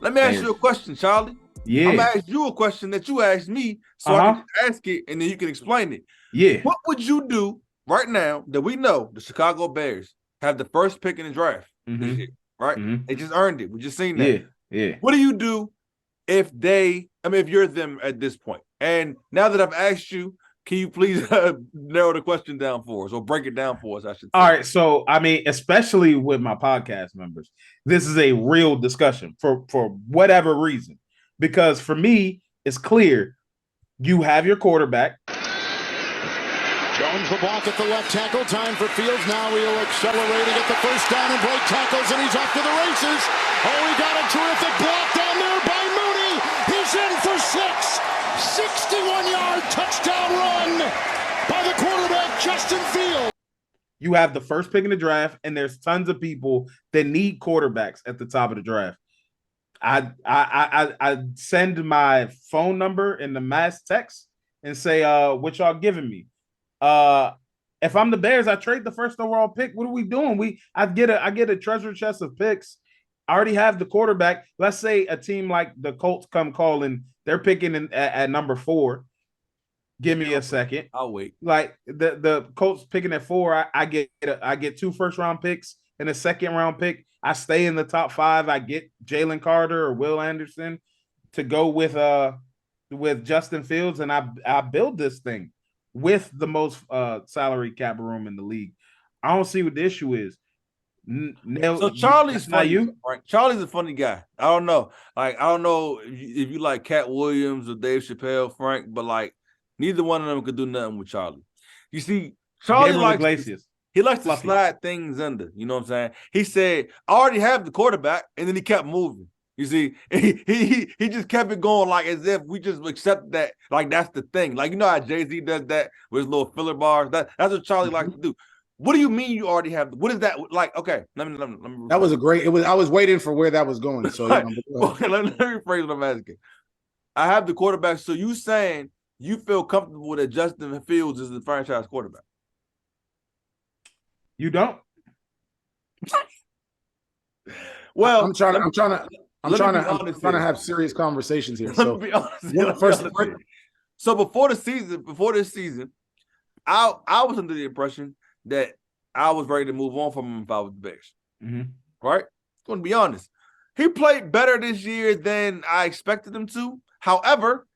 Let me ask you a question, Charlie. Yeah. I'm gonna ask you a question that you asked me, so I can ask it and then you can explain it. Yeah. What would you do right now that we know the Chicago Bears have the first pick in the draft this year, right? They just earned it. We just seen that. Yeah. What do you do if you're them at this point? And now that I've asked you, can you please narrow the question down for us or break it down for us, I should say. All right. So, I mean, especially with my podcast members, this is a real discussion for whatever reason. Because for me, it's clear you have your quarterback. Jones the block at the left tackle. Time for Fields. Now he'll accelerate and get the first down and break tackles, and he's off to the races. Oh, he got a terrific block down there by Mooney. He's in for 6. 61-yard touchdown run by the quarterback, Justin Fields. You have the first pick in the draft, and there's tons of people that need quarterbacks at the top of the draft. I send my phone number in the mass text and say, what y'all giving me? If I'm the Bears, I trade the first overall pick. What are we doing? I get a treasure chest of picks. I already have the quarterback. Let's say a team like the Colts come calling, they're picking at number 4. Give me a second. I'll wait. Like the Colts picking at 4, I get 2 first round picks and a second round pick. I stay in the top 5. I get Jalen Carter or Will Anderson to go with Justin Fields, and I build this thing with the most salary cap room in the league. I don't see what the issue is. So Charlie's not you, right? Charlie's a funny guy. I don't know. Like, I don't know if you like Cat Williams or Dave Chappelle, Frank, but like neither one of them could do nothing with Charlie. You see, Charlie likes to slide things under. You know what I'm saying? He said, "I already have the quarterback," and then he kept moving. You see, he just kept it going like as if we just accept that, like that's the thing. Like, you know how Jay-Z does that with his little filler bars? That's what Charlie likes to do. What do you mean you already have? What is that like? Okay, let me. That was a great. I was waiting for where that was going. So let me rephrase what I'm asking. I have the quarterback. So you saying you feel comfortable that Justin Fields is the franchise quarterback? You don't? Well, I'm trying to have serious conversations here. So so before this season, I was under the impression that I was ready to move on from him if I was the Bears. Right? I'm going to be honest. He played better this year than I expected him to. However,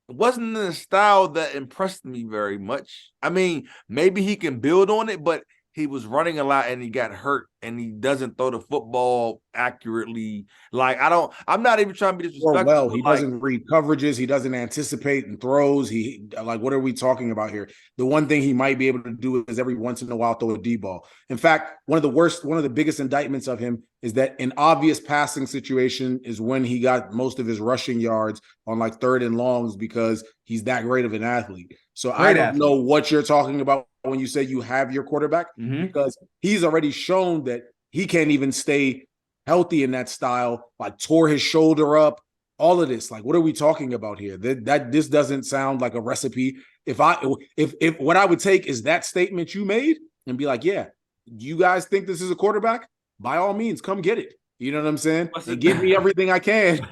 it wasn't in a style that impressed me very much. I mean, maybe he can build on it, but he was running a lot and he got hurt and he doesn't throw the football accurately. Like, I'm not even trying to be disrespectful. He doesn't read coverages. He doesn't anticipate and throws. What are we talking about here? The one thing he might be able to do is every once in a while throw a D ball. In fact, one of the biggest indictments of him is that an obvious passing situation is when he got most of his rushing yards on like 3rd and longs because he's that great of an athlete. So I don't know what you're talking about when you say you have your quarterback, because he's already shown that he can't even stay healthy in that style, like tore his shoulder up, all of this. Like, what are we talking about here? This doesn't sound like a recipe. If what I would take is that statement you made and be like, yeah, you guys think this is a quarterback? By all means, come get it. You know what I'm saying? And give me everything I can.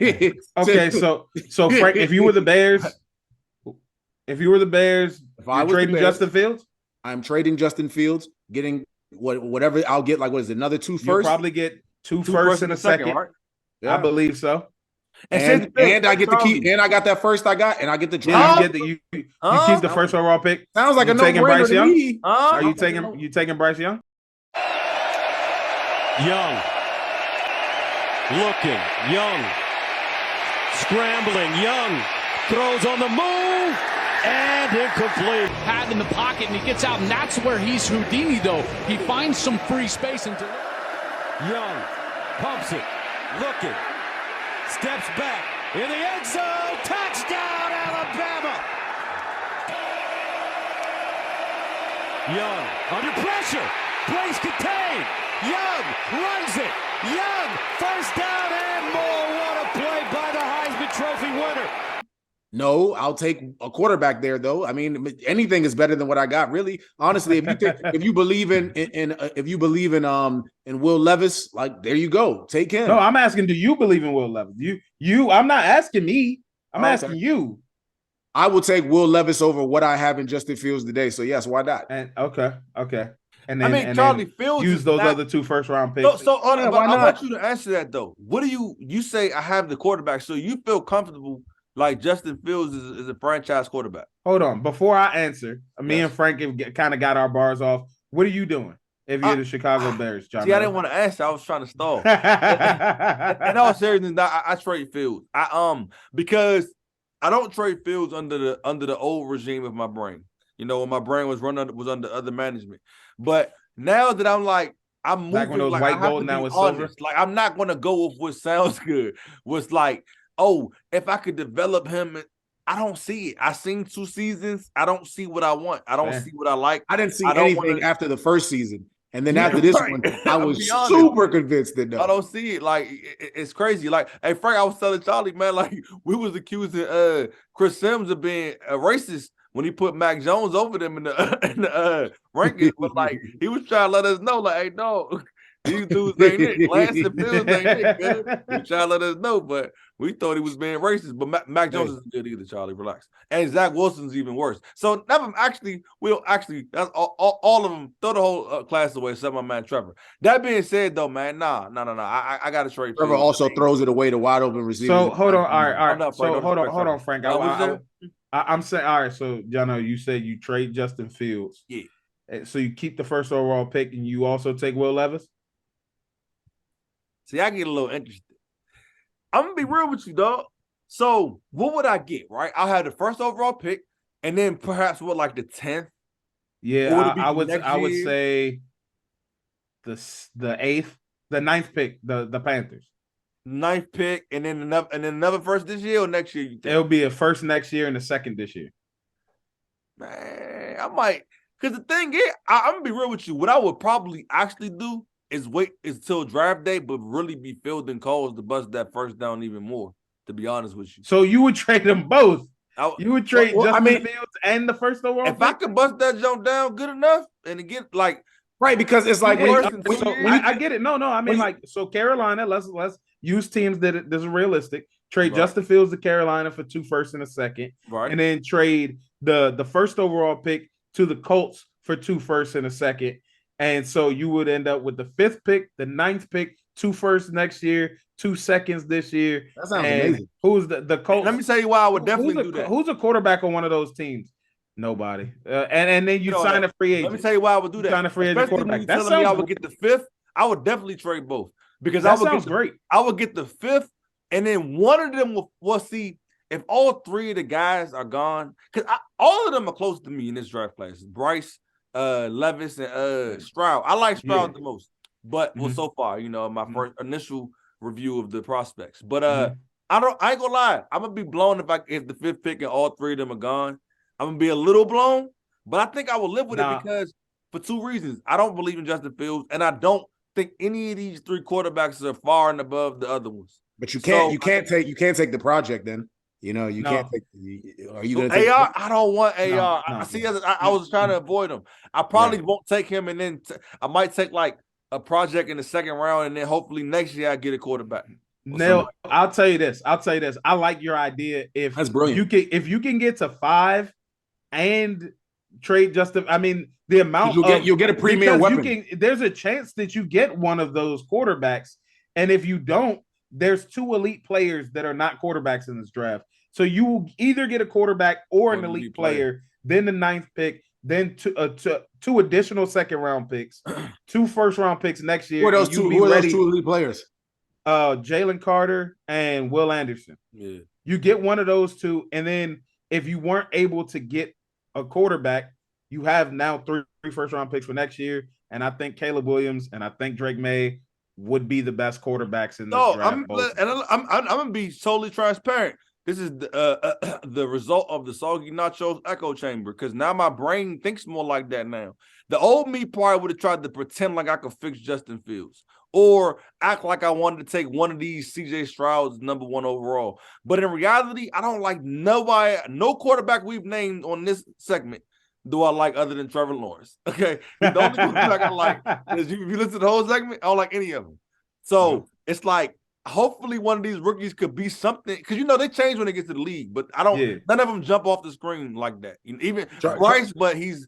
Okay, so Frank, if you were the Bears, if I was trading Justin Fields? I'm trading Justin Fields, getting whatever I'll get. Like, what is it, another 2 firsts? You'll probably get two firsts and a second, right? Yeah. I believe so. And I get to keep, and I got that first I got, and I get the draft. You keep the first overall pick. Sounds like a no-brainer to me. Are you taking Bryce Young? Young. Looking. Young. Scrambling. Young. Throws on the move. And incomplete. Pad in the pocket, and he gets out, and that's where he's Houdini, though. He finds some free space. And Young pumps it. Looking. Steps back. In the end zone. Touchdown, Alabama. Young under pressure. Plays contained. Young runs it. Young first down and more. What a play by the Heisman Trophy winner. No, I'll take a quarterback there, though. I mean, anything is better than what I got, really. Honestly, if you believe in Will Levis, like there you go, take him. No, I'm asking, do you believe in Will Levis? I'm not asking me. I'm asking you. I will take Will Levis over what I have in Justin Fields today. So yes, why not? And okay. And then, Charlie Fields use those other 2 first-round picks. So I want you to answer that though. What do you say? I have the quarterback, so you feel comfortable like Justin Fields is a franchise quarterback? Hold on, before I answer, me and Frank have kind of got our bars off. What are you doing if you're the Chicago Bears, John? See, I didn't want to answer. I was trying to stall. In all seriousness, I trade Fields. Because I don't trade Fields under the old regime of my brain. You know, when my brain was under other management. But now that I'm moving, back when those white gold now is silver. Like I'm not gonna go with what sounds good. Was like, oh, if I could develop him, I don't see it. I seen 2 seasons. I don't see what I want. I don't see what I like. I didn't see anything after the first season. And then after this one, I was super convinced that I don't see it. Like it's crazy. Like, hey Frank, I was telling Charlie, man, like we was accusing Chris Sims of being a racist when he put Mac Jones over them in the rankings, but like he was trying to let us know, like, hey, no, these dudes ain't it. Lance and Fields ain't it. Good. He was trying to let us know, but we thought he was being racist. But Mac Jones isn't good either, Charlie. Relax. And Zach Wilson's even worse. So we'll actually that's all of them. Throw the whole class away, except my man Trevor. That being said, though, man, nah. I got to trade. Trevor also throws it away to wide open receivers. So hold on, all right. So hold on, Frank. I'm saying, all right. So Jono, you said you trade Justin Fields. Yeah. So you keep the first overall pick, and you also take Will Levis. See, I get a little interested. I'm gonna be real with you, dog. So, what would I get? Right, I'll have the first overall pick, and then perhaps what, like the 10th? Yeah, I would say the 8th, the 9th pick, the Panthers. 9th pick, and then another first this year or next year. You think? It'll be a first next year and a second this year. Man, I might. Because the thing is, I'm gonna be real with you. What I would probably actually do is wait until draft day, but really be fielding calls to bust that first down even more, to be honest with you. So you would trade them both. You would trade Justin Fields and the first overall pick? I could bust that jump down good enough and to get like right, because it's like I get it. No, I mean so Carolina, let's use teams that is realistic. Trade Justin Fields to Carolina for 2 firsts and a second. Right. And then trade the first overall pick to the Colts for 2 firsts and a second. And so you would end up with the 5th pick, the 9th pick, 2 firsts next year, 2 seconds this year. That sounds amazing. Who's the Colts? Let me tell you why I would definitely do that. Who's a quarterback on one of those teams? Nobody. And then you sign a free agent. Let me tell you why I would do that. Sign a free agent quarterback. That sounds me I would get the 5th. I would definitely trade both because that sounds great. I would get the 5th, and then one of them will see if all 3 of the guys are gone, because all of them are close to me in this draft class. Bryce, Levis, and Stroud. I like Stroud the most, but so far, my first initial review of the prospects. But I ain't gonna lie, I'm gonna be blown if the 5th pick and all 3 of them are gone. I'm gonna be a little blown, but I think I will live with it because for 2 reasons. I don't believe in Justin Fields, and I don't think any of these 3 quarterbacks are far and above the other ones. But you can't take the project then. You can't take. Are you going to take AR? I don't want AR. I was trying to avoid him. I probably won't take him, and then I might take like a project in the 2nd round, and then hopefully next year I get a quarterback. Neil, I'll tell you this. I like your idea. That's brilliant. If you can get to 5 and trade Justin, I mean the amount you'll get a premier weapon. There's a chance that you get one of those quarterbacks, and if you don't, there's 2 elite players that are not quarterbacks in this draft. So you will either get a quarterback or an elite player, then the 9th pick, then 2 additional 2nd round picks, 2 first round picks next year. Who are those 2 elite players? Jalen Carter and Will Anderson. Yeah. You get one of those 2, and then if you weren't able to get a quarterback, you have now 3 first round picks for next year. And I think Caleb Williams and I think Drake May would be the best quarterbacks in this draft. I'm gonna be totally transparent. this is the result of the Soggy Nachos echo chamber, because now my brain thinks more like that now. The old me probably would have tried to pretend like I could fix Justin Fields or act like I wanted to take one of these CJ Stroud's number 1 overall. But in reality, I don't like nobody, no quarterback we've named on this segment do I like other than Trevor Lawrence. Okay. The only quarterback I like is, if you listen to the whole segment, I don't like any of them. So it's like, hopefully one of these rookies could be something, because they change when they get to the league, but none of them jump off the screen like that. Even Bryce, but he's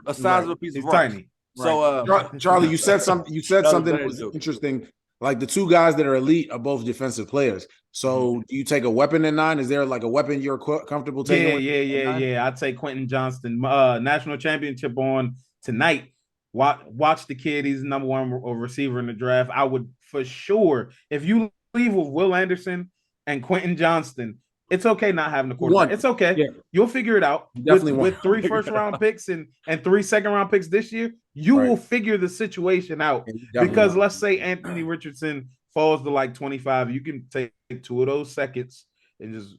a sizable piece of rock. Tiny. So Charlie, you said something that was interesting. Like, the two guys that are elite are both defensive players. So do you take a weapon in 9? Is there like a weapon you're comfortable taking? Yeah. I take Quentin Johnston, national championship on tonight. Watch the kid. He's the number 1 receiver in the draft. I would for sure, if you leave with Will Anderson and Quentin Johnston, it's okay not having a quarterback. It's okay. Yeah. You'll figure it out. With 3 first-round picks and 3 second-round picks this year, you will figure the situation out. Because let's say Anthony Richardson falls to like 25. You can take 2 of those seconds and just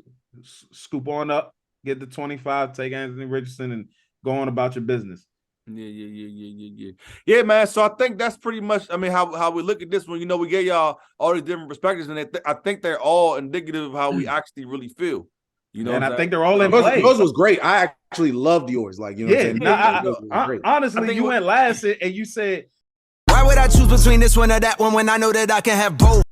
scoop on up, get the 25, take Anthony Richardson, and go on about your business. Yeah, man. So I think that's pretty much, how we look at this one. We gave y'all all these different perspectives, and I think they're all indicative of how we actually really feel. And I think they're all in play. Yours was great. I actually loved yours. Like, honestly, you went last and you said, why would I choose between this one or that one when I know that I can have both?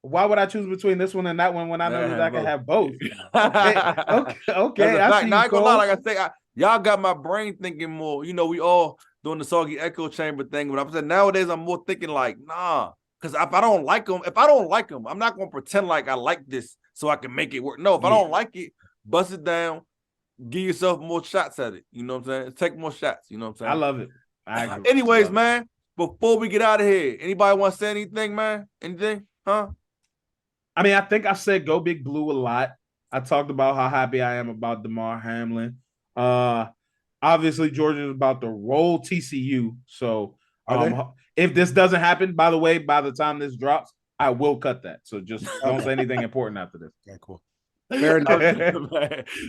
Why would I choose between this one and that one when I know that I can have both? Okay. I see not gonna lie, like I say, y'all got my brain thinking more. We all doing the Soggy echo chamber thing, but I'm saying nowadays I'm more thinking like, nah, because if I don't like them, I'm not gonna pretend like I like this so I can make it work. No, if I don't like it, bust it down, give yourself more shots at it. You know what I'm saying? Take more shots. You know what I'm saying? I love it. Anyways, man, before we get out of here, anybody want to say anything, man? Anything? Huh? I think I said go Big Blue a lot. I talked about how happy I am about DeMar Hamlin. Obviously, Georgia's about to roll TCU. So if this doesn't happen, by the way, by the time this drops, I will cut that. So just don't say anything important after this. Okay, cool. Fair enough.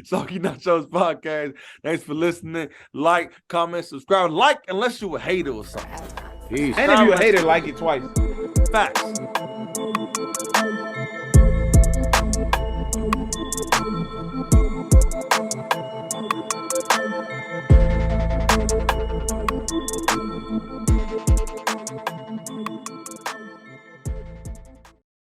Soggy Nachos Podcast. Thanks for listening. Like, comment, subscribe. Like unless you a hater or something. Peace. And if you a hater, like it twice. Facts.